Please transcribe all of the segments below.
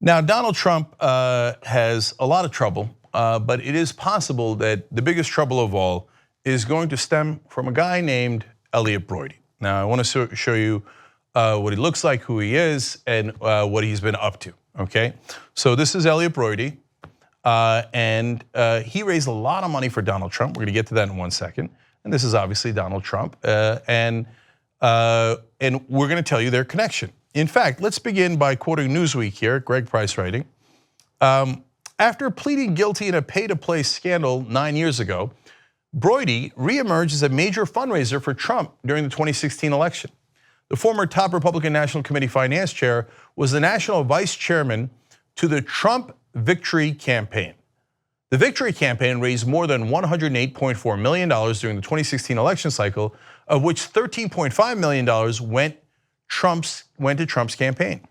Now, Donald Trump has a lot of trouble, but it is possible that the biggest trouble of all is going to stem from a guy named Elliott Broidy. Now, I want to show you what he looks like, who he is, and what he's been up to, okay? So this is Elliott Broidy, and he raised a lot of money for Donald Trump. We're gonna get to that in 1 second. And this is obviously Donald Trump, and we're gonna tell you their connection. In fact, let's begin by quoting Newsweek here, Greg Price writing. After pleading guilty in a pay-to-play scandal 9 years ago, Broidy reemerged as a major fundraiser for Trump during the 2016 election. The former top Republican National Committee finance chair was the national vice chairman to the Trump Victory Campaign. The Victory Campaign raised more than $108.4 million during the 2016 election cycle, of which $13.5 million went to Trump's campaign.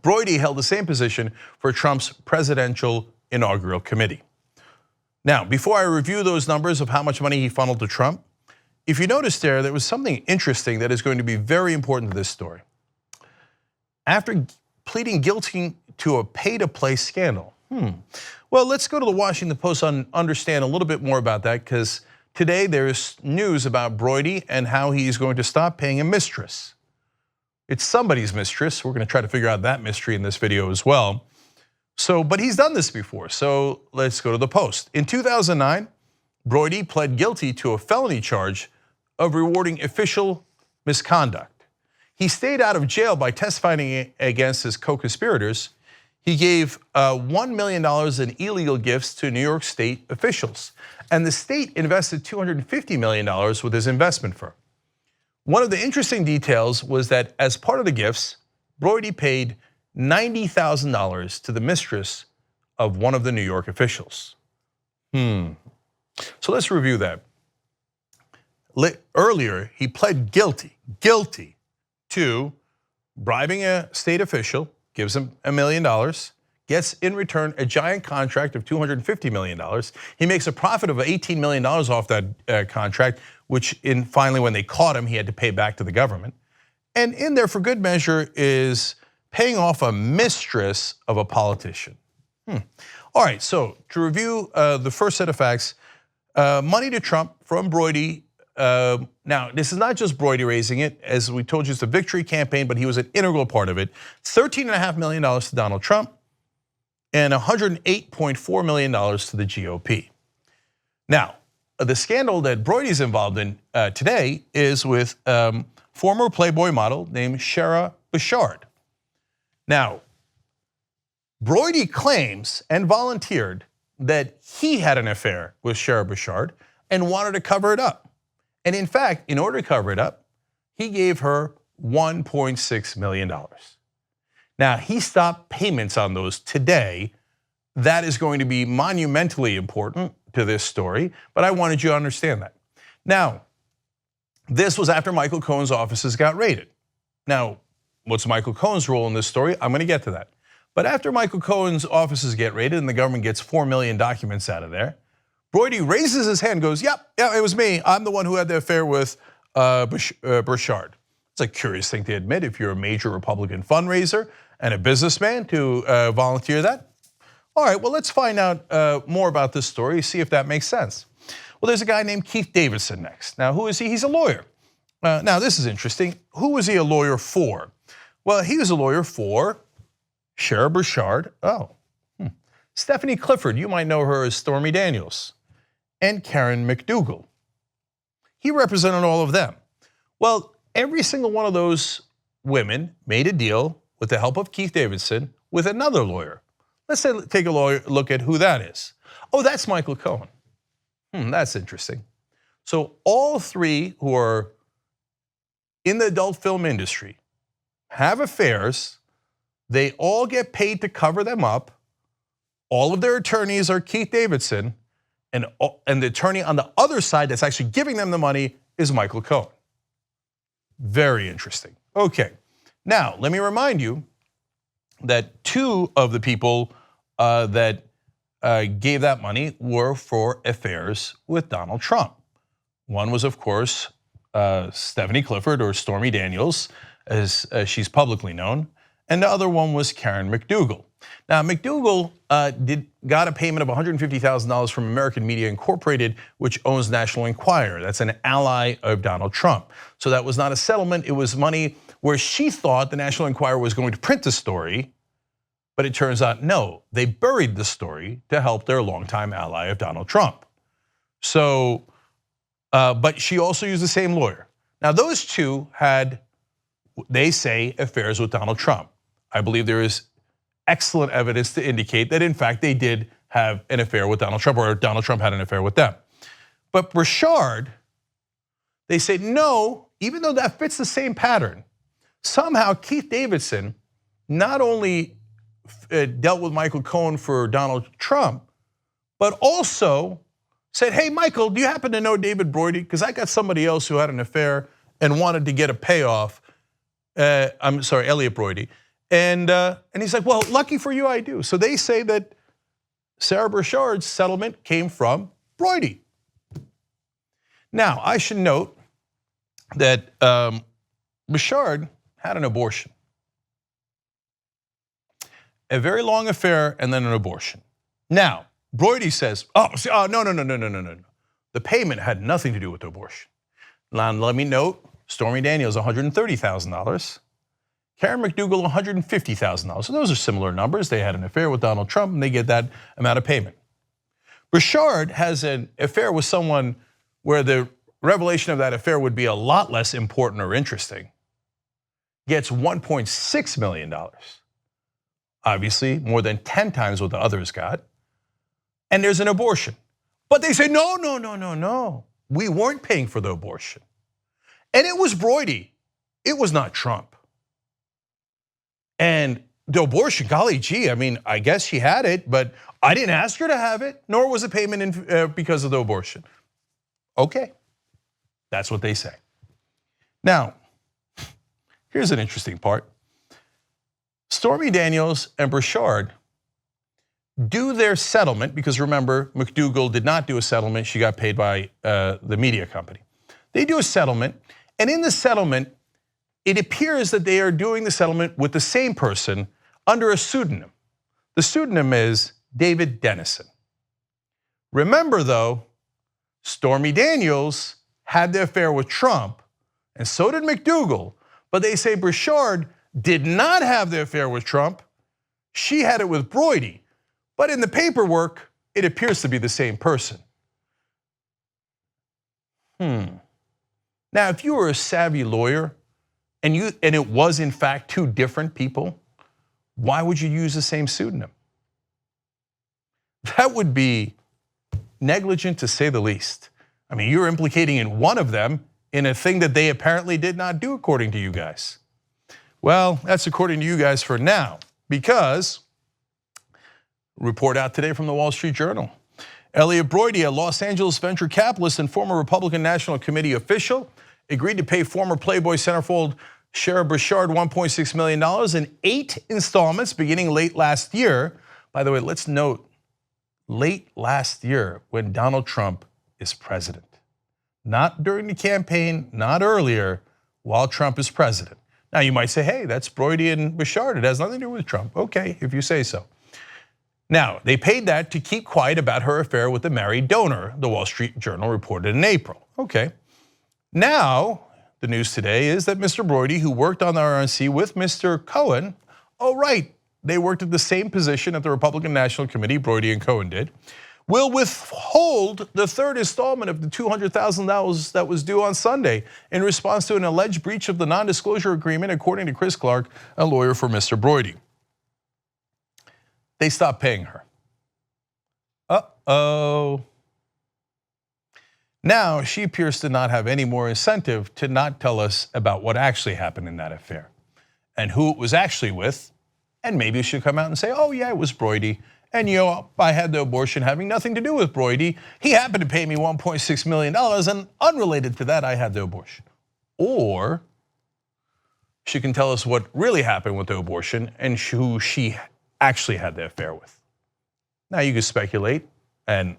Broidy held the same position for Trump's presidential inaugural committee. Now, before I review those numbers of how much money he funneled to Trump, if you noticed there was something interesting that is going to be very important to this story. After pleading guilty to a pay-to-play scandal, well, let's go to the Washington Post and understand a little bit more about that, because today there's news about Broidy and how he's going to stop paying a mistress. It's somebody's mistress. We're going to try to figure out that mystery in this video as well. But he's done this before, so let's go to the Post. In 2009, Broidy pled guilty to a felony charge of rewarding official misconduct. He stayed out of jail by testifying against his co-conspirators. He gave $1 million in illegal gifts to New York State officials, and the state invested $250 million with his investment firm. One of the interesting details was that as part of the gifts, Broidy paid $90,000 to the mistress of one of the New York officials. So let's review that. Earlier, he pled guilty to bribing a state official, gives him $1 million, gets in return a giant contract of $250 million. He makes a profit of $18 million off that contract, which finally when they caught him, he had to pay back to the government. And in there for good measure is paying off a mistress of a politician. All right, so to review the first set of facts, money to Trump from Broidy. Now, this is not just Broidy raising it. As we told you, it's the Victory Campaign, but he was an integral part of it. $13.5 million to Donald Trump and $108.4 million to the GOP. Now, the scandal that Broidy's involved in today is with former Playboy model named Shera Bechard. Now, Broidy claims and volunteered that he had an affair with Shera Bechard and wanted to cover it up. And in fact, in order to cover it up, he gave her $1.6 million. Now, he stopped payments on those today. That is going to be monumentally important to this story, but I wanted you to understand that. Now, this was after Michael Cohen's offices got raided. Now, what's Michael Cohen's role in this story? I'm going to get to that. But after Michael Cohen's offices get raided and the government gets 4 million documents out of there, Broidy raises his hand and goes, yep, it was me. I'm the one who had the affair with Bechard. It's a curious thing to admit if you're a major Republican fundraiser and a businessman to volunteer that. All right, well, let's find out more about this story, see if that makes sense. Well, there's a guy named Keith Davidson next. Now, who is he? He's a lawyer. Now, this is interesting. Who was he a lawyer for? Well, he was a lawyer for Shera Bechard. Stephanie Clifford, you might know her as Stormy Daniels, and Karen McDougal. He represented all of them. Well, every single one of those women made a deal with the help of Keith Davidson with another lawyer. Let's take a look at who that is. Oh, that's Michael Cohen. That's interesting. So all three who are in the adult film industry have affairs. They all get paid to cover them up. All of their attorneys are Keith Davidson, and the attorney on the other side that's actually giving them the money is Michael Cohen. Very interesting. Okay, now let me remind you that 2 of the people that gave that money were for affairs with Donald Trump. One was, of course, Stephanie Clifford, or Stormy Daniels, as she's publicly known, and the other one was Karen McDougal. Now, McDougal got a payment of $150,000 from American Media Incorporated, which owns National Enquirer. That's an ally of Donald Trump. So that was not a settlement, it was money where she thought the National Enquirer was going to print the story, but it turns out no, they buried the story to help their longtime ally of Donald Trump. So, but she also used the same lawyer. Now those two had, they say, affairs with Donald Trump. I believe there is excellent evidence to indicate that in fact they did have an affair with Donald Trump, or Donald Trump had an affair with them. But Bechard, they say no, even though that fits the same pattern, somehow Keith Davidson not only dealt with Michael Cohen for Donald Trump, but also said, hey Michael, do you happen to know David Broidy? Because I got somebody else who had an affair and wanted to get a payoff. I'm sorry, Elliott Broidy. And he's like, well, lucky for you, I do. So they say that Shera Bechard's settlement came from Broidy. Now, I should note that Bechard had an abortion. A very long affair and then an abortion. Now, Broidy says, no. The payment had nothing to do with the abortion. Now, let me note, Stormy Daniels, $130,000. Karen McDougal, $150,000. So those are similar numbers. They had an affair with Donald Trump and they get that amount of payment. Bechard has an affair with someone where the revelation of that affair would be a lot less important or interesting. Gets $1.6 million. Obviously, more than 10 times what the others got. And there's an abortion. But they say, no. We weren't paying for the abortion. And it was Broidy. It was not Trump. And the abortion, golly gee, I mean, I guess she had it, but I didn't ask her to have it, nor was it payment because of the abortion. Okay, that's what they say. Now, here's an interesting part. Stormy Daniels and Bechard do their settlement, because remember, McDougal did not do a settlement, she got paid by the media company. They do a settlement, and in the settlement, it appears that they are doing the settlement with the same person under a pseudonym. The pseudonym is David Dennison. Remember though, Stormy Daniels had the affair with Trump, and so did McDougal, but they say Bechard did not have the affair with Trump, she had it with Broidy. But in the paperwork, it appears to be the same person. Now, if you were a savvy lawyer, and it was in fact two different people, why would you use the same pseudonym? That would be negligent to say the least. I mean, you're implicating in one of them in a thing that they apparently did not do according to you guys. Well, that's according to you guys for now, because report out today from the Wall Street Journal. Elliott Broidy, a Los Angeles venture capitalist and former Republican National Committee official, agreed to pay former Playboy centerfold Shera Bechard $1.6 million in 8 installments beginning late last year. By the way, let's note, late last year when Donald Trump is president. Not during the campaign, not earlier, while Trump is president. Now you might say, hey, that's Broidy and Bechard, it has nothing to do with Trump. Okay, if you say so. Now, they paid that to keep quiet about her affair with the married donor, the Wall Street Journal reported in April. Okay. Now, the news today is that Mr. Broidy, who worked on the RNC with Mr. Cohen, oh right, they worked at the same position at the Republican National Committee, Broidy and Cohen did, will withhold the third installment of the $200,000 that was due on Sunday in response to an alleged breach of the non-disclosure agreement, according to Chris Clark, a lawyer for Mr. Broidy. They stopped paying her. Uh-oh. Now, she appears to not have any more incentive to not tell us about what actually happened in that affair and who it was actually with, and maybe she'll come out and say, oh yeah, it was Broidy, and you know, I had the abortion having nothing to do with Broidy. He happened to pay me $1.6 million, and unrelated to that, I had the abortion. Or she can tell us what really happened with the abortion and who she actually had the affair with. Now you can speculate, and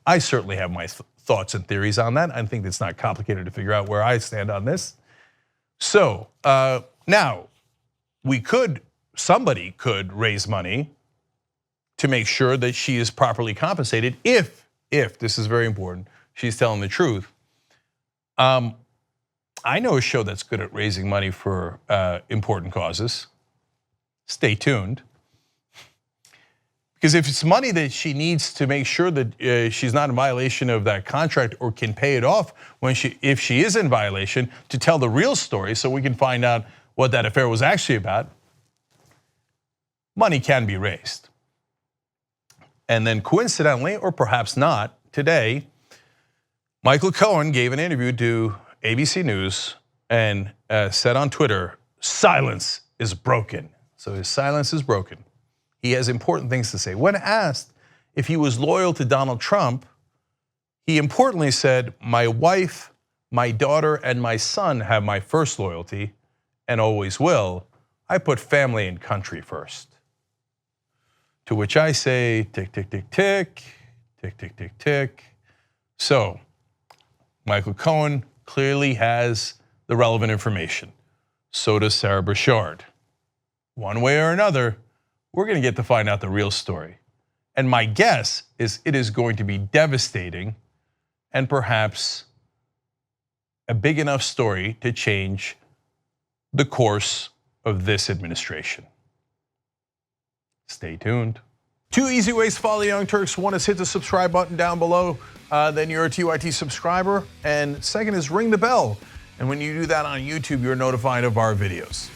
I certainly have my thoughts and theories on that. I think it's not complicated to figure out where I stand on this. So now, somebody could raise money to make sure that she is properly compensated if this is very important, she's telling the truth. I know a show that's good at raising money for important causes. Stay tuned. Because if it's money that she needs to make sure that she's not in violation of that contract or can pay it off if she is in violation, to tell the real story so we can find out what that affair was actually about, money can be raised. And then coincidentally, or perhaps not, today, Michael Cohen gave an interview to ABC News and said on Twitter, silence is broken. So his silence is broken. He has important things to say. When asked if he was loyal to Donald Trump, he importantly said, my wife, my daughter, and my son have my first loyalty and always will. I put family and country first. To which I say, tick, tick, tick, tick, tick, tick, tick, tick. So Michael Cohen clearly has the relevant information. So does Shera Bechard. One way or another, we're going to get to find out the real story. And my guess is it is going to be devastating and perhaps a big enough story to change the course of this administration. Stay tuned. 2 easy ways to follow the Young Turks. One is hit the subscribe button down below, then you're a TYT subscriber. And second is ring the bell. And when you do that on YouTube, you're notified of our videos.